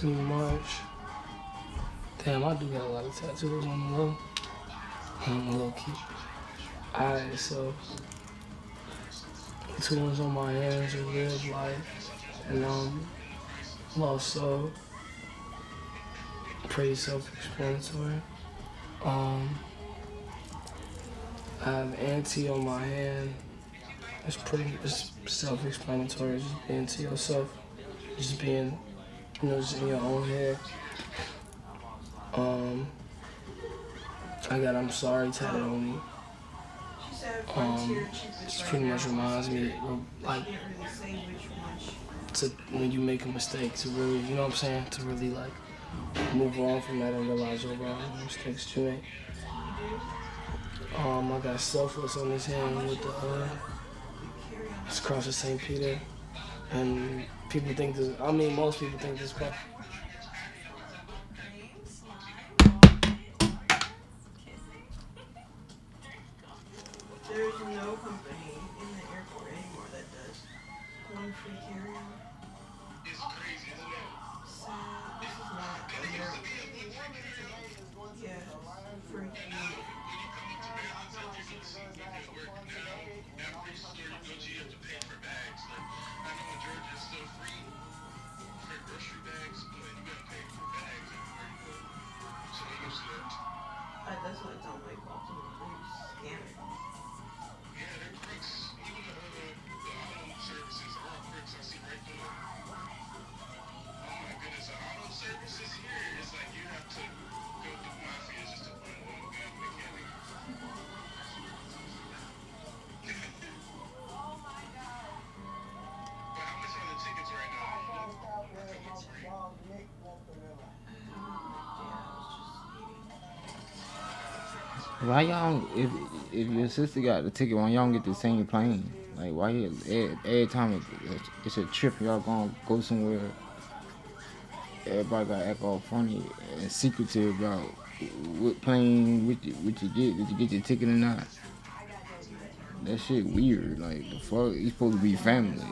pretty much. Damn, I do got a lot of tattoos on the low. Low key. Alright, so 2 ones on my hands are live life, and lost soul. Pretty self-explanatory. I have anti on my hand. It's self-explanatory. Just being to yourself, just being, just in your own head. I got I'm sorry tatted on me. Just pretty much reminds me like to when you make a mistake to really, you know what I'm saying, to really like move on from that and realize your wrong mistakes you make. I got selfless on this hand with the it's cross of St. Peter, and people think this. I mean, most people think this. There's no company in the airport anymore that does one free carry-on. It's crazy, isn't it? Sad. This is not America. Yeah, free community. That's what I don't like Baltimore. They scam it. Yeah, they're crooks. Even the auto services are all crooks. I see right through them. Oh my goodness, the auto services here, it's like you have to go through mafia just to find one good mechanic. Oh my god. But how much are the tickets right now? Tickets free. Why y'all, if your sister got the ticket, why y'all don't get the same plane? Like, why every time it's a trip, y'all gonna go somewhere, everybody gotta act all funny and secretive about what plane, what you get, did you get your ticket or not? That shit weird, like, the fuck, you supposed to be family.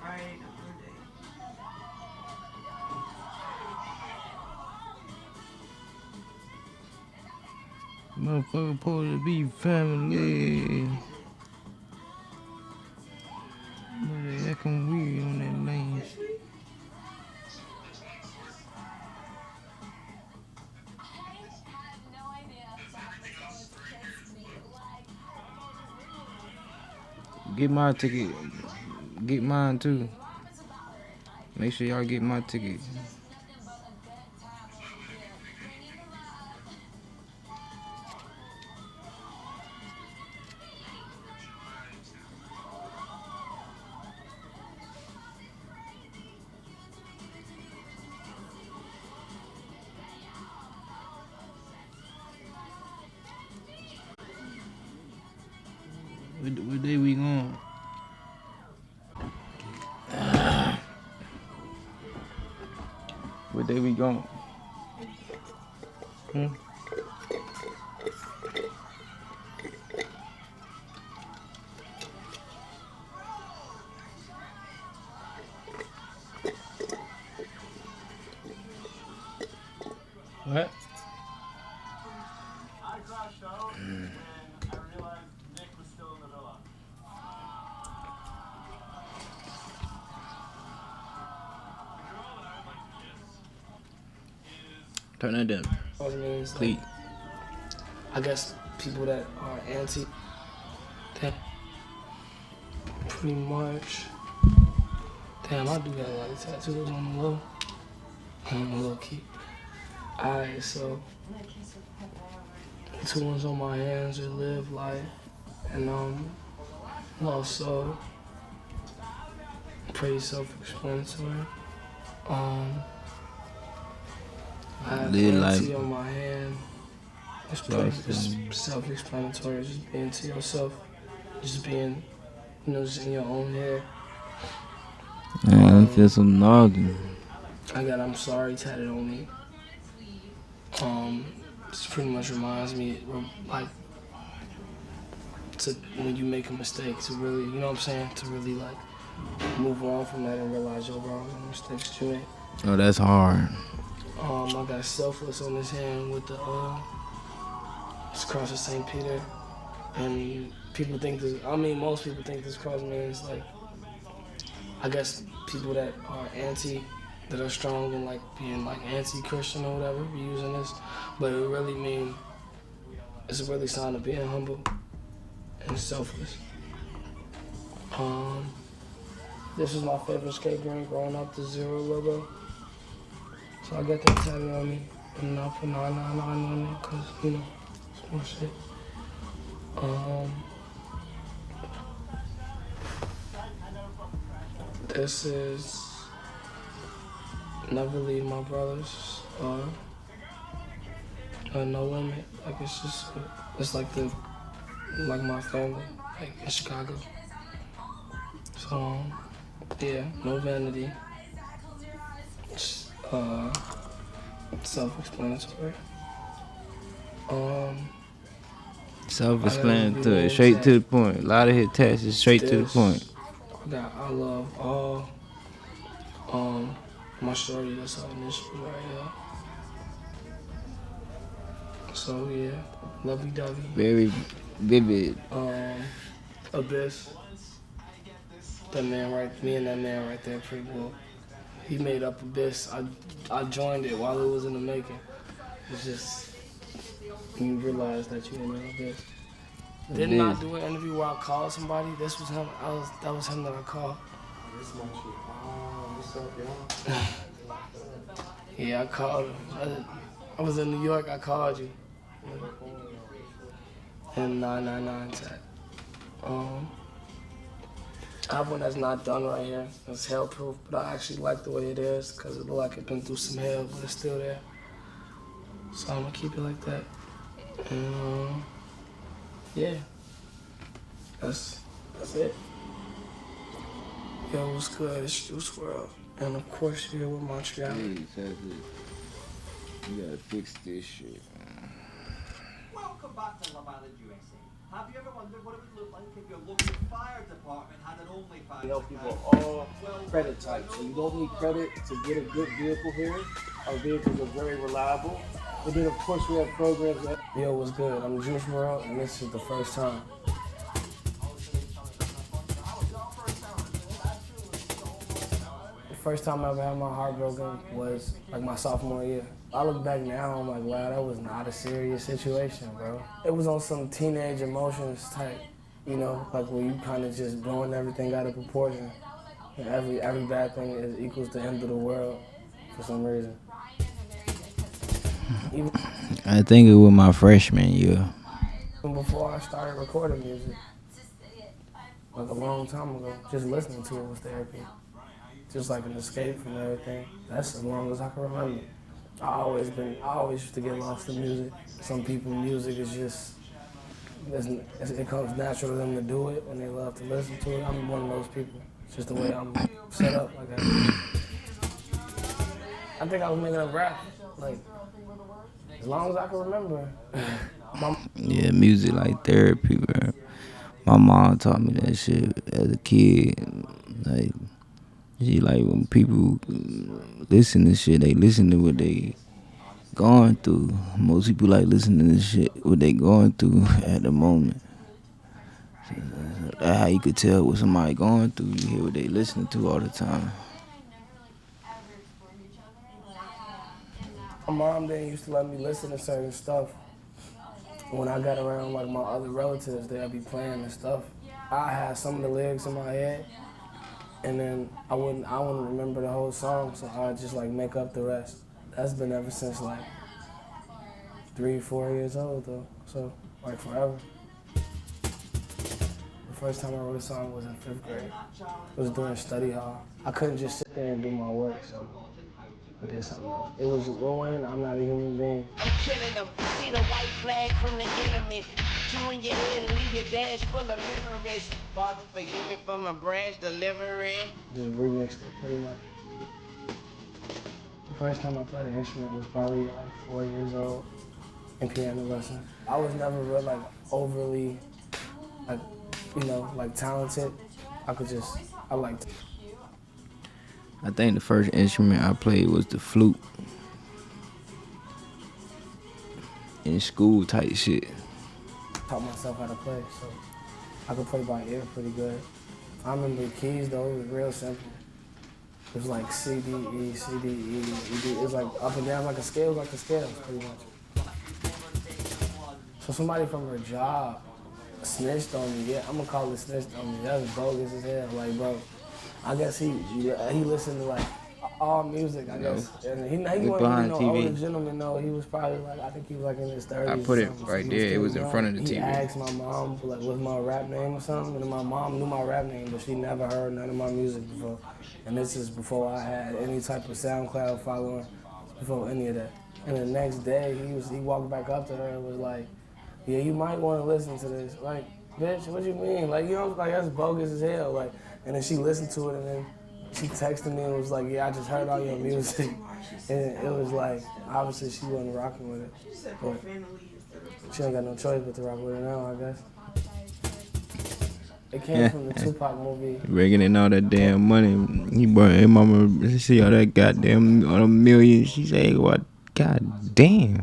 Friday to Monday. Motherfucker supposed to be family. But they acting weird on that lane. Get my ticket. Get mine too. Make sure y'all get my ticket. What day we going? What day we going? What? I crashed out when I realized Nick was still in the villa. The girl that I would like to kiss is... Turn that down. Please. I guess people that are anti that pretty much. Damn, I do got a lot of tattoos on the low key. Alright, so 2 ones on my hands are live life, and lost soul. Pretty self-explanatory. I have anti on my hand. It's self-explanatory. Just being to yourself, just being, just in your own head. Man, I feel some noggin. I got "I'm sorry" tatted on me. This pretty much reminds me, like, to when you make a mistake, to really, you know what I'm saying, to really like move on from that and realize you're wrong and the mistakes that you made. Oh, that's hard. I got "Selfless" on this hand with the it's cross of St. Peter, and people think this. I mean, most people think this cross means like, I guess people that are that are strong and like being like anti-Christian or whatever, be using this, but it really mean it's a really sign of being humble and selfless. This is my favorite skate drink growing up, the Zero logo. So I got that tatted on me, and I put 999 on it, cause you know, it's more shit. This is "Never Leave My Brothers" No Limit. Like it's like my family, like in Chicago. So yeah, no vanity. Self-explanatory. Self-explanatory, straight to the point. A lot of hit taxes, straight to the point. I got "I love all." My shorty, that's her initials right here. So yeah, lovey-dovey. Very vivid. Abyss. Me and that man right there, pretty cool. He made up Abyss. I joined it while it was in the making. It's just, you realize that you in Abyss. Didn't I do an interview where I called somebody? This was him. That was him that I called. This my shit. What's up, y'all? Yeah, I called him. I was in New York. I called you. And 999 tag. I have one that's not done right here. It's hell proof, but I actually like the way it is because it look like it's been through some hell, but it's still there. So I'm gonna keep it like that. And yeah, that's it. Yo, what's good? It's Juice WRLD, and of course you're here with Montreal. Exactly. You gotta fix this shit. Welcome back to Lavanda, USA. Have you ever wondered what it would look like if your local fire department had an OnlyFans? We help people all credit types. So you don't need credit to get a good vehicle here. Our vehicles are very reliable. And then of course we have programs that Yo, what's good? I'm Juice WRLD, and this is the first time. The first time I ever had my heart broken was like my sophomore year. I look back now, I'm like, wow, that was not a serious situation, bro. It was on some teenage emotions type, you know, like where you kind of just blowing everything out of proportion. And every bad thing equals the end of the world for some reason. Even I think it was my freshman year. before I started recording music, like a long time ago, just listening to it was therapy. Just like an escape from everything. That's as long as I can remember. I always used to get lost in music. Some people, music is just, it comes natural to them to do it, and they love to listen to it. I'm one of those people. It's just the way I'm set up. Like I think I was making a rap, like, as long as I can remember. Yeah, music like therapy, bro. My mom taught me that shit as a kid. Like, she like when people listen to shit, they listen to what they going through. Most people like listening to shit what they going through at the moment. So that's how you could tell what somebody going through. You hear what they listening to all the time. My mom didn't used to let me listen to certain stuff. When I got around like my other relatives, they'd be playing and stuff. I had some of the lyrics in my head, and then I wouldn't remember the whole song, so I'd just like make up the rest. That's been ever since like 3-4 years old though, so like forever. The first time I wrote a song was in 5th grade. It was during study hall. I couldn't just sit there and do my work, so I did something else. It was Lil Wayne, I'm Not a Human Being. I'm killing them. See the white flag from the enemy. Turn your head and leave your dash full of memories. Father, forgive me for my brash delivery. Just remixed it pretty much. The first time I played an instrument was probably like 4 years old in piano lessons. I was never real like overly like, you know, like talented. I liked it. I think the first instrument I played was the flute. In school type shit. Taught myself how to play, so I could play by ear pretty good. I remember the keys though, it was real simple. It was like C, D, E, C, D, E, E, D. It was like up and down like a scale, pretty much. So somebody from her job snitched on me. Yeah, I'm gonna call it snitched on me. That was bogus as hell. Like, bro, I guess he listened to like all music, I guess. And he wasn't behind no TV. older gentleman, no. He was probably like, I think he was like in his 30s. I put it or something. right So there. It was still in young. front of the He TV. asked my mom like, what's my rap name or something, and my mom knew my rap name, but she never heard none of my music before. And this is before I had any type of SoundCloud following, before any of that. And the next day, he walked back up to her and was like, yeah, you might want to listen to this. Like, bitch, what you mean? Like, you know, like, that's bogus as hell. Like, and then she listened to it, and then she texted me and was like, yeah, I just heard all your music. And it was like, obviously she wasn't rocking with it. But she ain't got no choice but to rock with it now, I guess. It came from the Tupac movie. Raking in all that damn money. He brought his mama, see all that goddamn, all the millions. She said, what? God damn.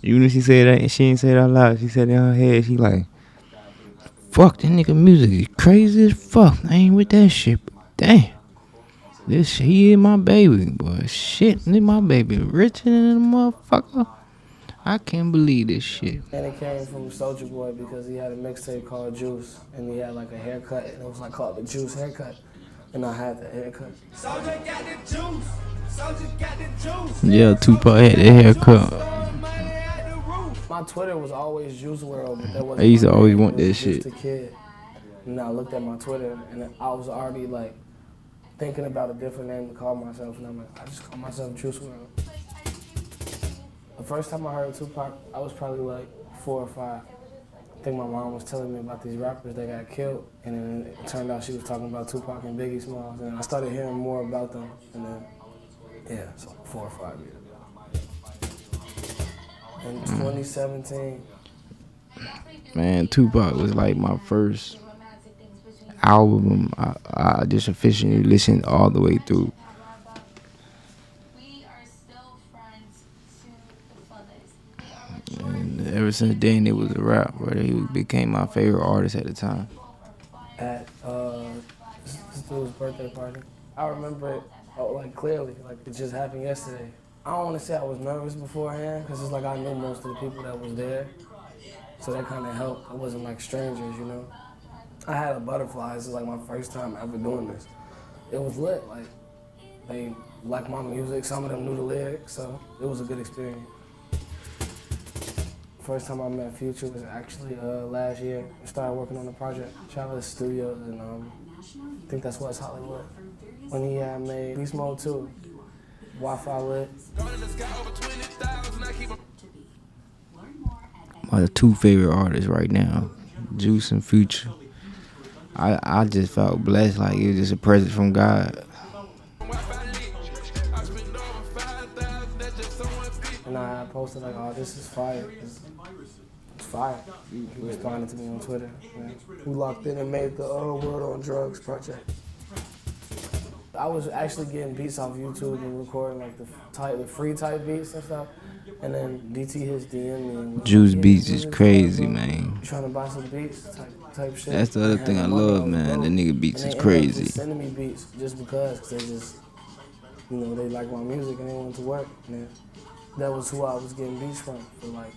Even if she said that, she ain't say it out loud. She said it in her head. She like, fuck, that nigga music is crazy as fuck. I ain't with that shit. Damn. This shit, he is my baby, boy. Shit, this my baby. Richer than a motherfucker. I can't believe this shit. And it came from Soulja Boy because he had a mixtape called Juice, and he had like a haircut, and it was like called the Juice haircut. And I had the haircut. Soulja got the juice. Soulja got the juice. Yeah, Tupac had that haircut. My Twitter was always Juice WRLD, but that wasn't I used to my always name. want It that was shit. Just a kid. And I looked at my Twitter, and I was already like thinking about a different name to call myself, and I'm like, I just call myself Juice WRLD. The first time I heard Tupac, I was probably like 4 or 5. I think my mom was telling me about these rappers that got killed, and then it turned out she was talking about Tupac and Biggie Smalls, and I started hearing more about them, and then, yeah, so 4 or 5 years ago. In 2017. Man, Tupac was like my first album. I just officially listened all the way through. And ever since then, it was a rap, bro. He became my favorite artist at the time. At this dude's birthday party. I remember it like clearly, like it just happened yesterday. I don't want to say I was nervous beforehand, because it's like I knew most of the people that was there, so that kind of helped. I wasn't like strangers, you know. I had a butterfly. This is like my first time ever doing this. It was lit. Like they liked my music. Some of them knew the lyrics, so it was a good experience. First time I met Future was actually last year. I started working on the project, Chalice Studios, and I think that's West Hollywood. When he had made Beast Mode 2, Wi-Fi lit. My two favorite artists right now, Juice and Future. I just felt blessed, like it was just a present from God. And I posted like, oh, this is fire. It's fire. He responded to me on Twitter. Man. We locked in and made the World on Drugs project. I was actually getting beats off YouTube and recording like the free type beats and stuff. And then DT his DM me. And Juice like, beats is crazy, man. You trying to buy some beats type shit? That's the other thing I love, man. The nigga beats is crazy. They sending me beats just because they just, you know, they like my music and they want it to work. And that was who I was getting beats from for like,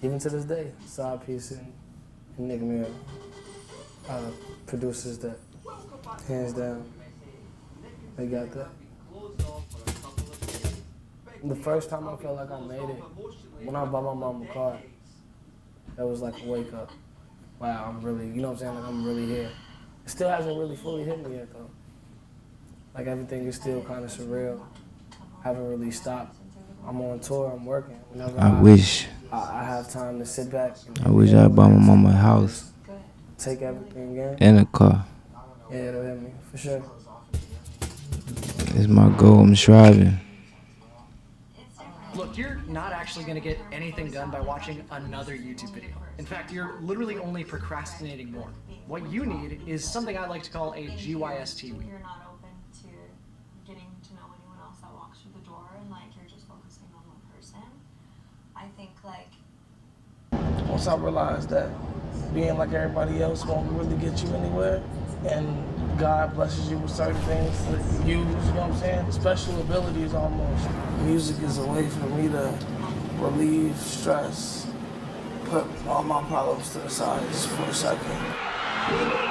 even to this day, Side Piece and Nick Mirror, producers that, hands down, they got that. The first time I felt like I made it, when I bought my mom a car, that was like a wake up. Wow, I'm really, you know what I'm saying, like I'm really here. It still hasn't really fully hit me yet though. Like everything is still kind of surreal. haven't really stopped. I'm on tour. I'm working. Whenever I wish. I have time to sit back. I wish I bought my mama a house Take everything in. and a car. Yeah, it'll hit me for sure. It's my goal. I'm striving. Look, you're not actually going to get anything done by watching another YouTube video. In fact, you're literally only procrastinating more. What you need is something I like to call a GYST week. You're not open to getting to know anyone else that walks through the door, and like you're just focusing on one person. I think like Once I realized that being like everybody else won't really get you anywhere, and God blesses you with certain things to use, you know what I'm saying? Special abilities almost. Music is a way for me to relieve stress, put all my problems to the side just for a second.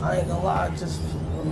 I ain't gonna lie, just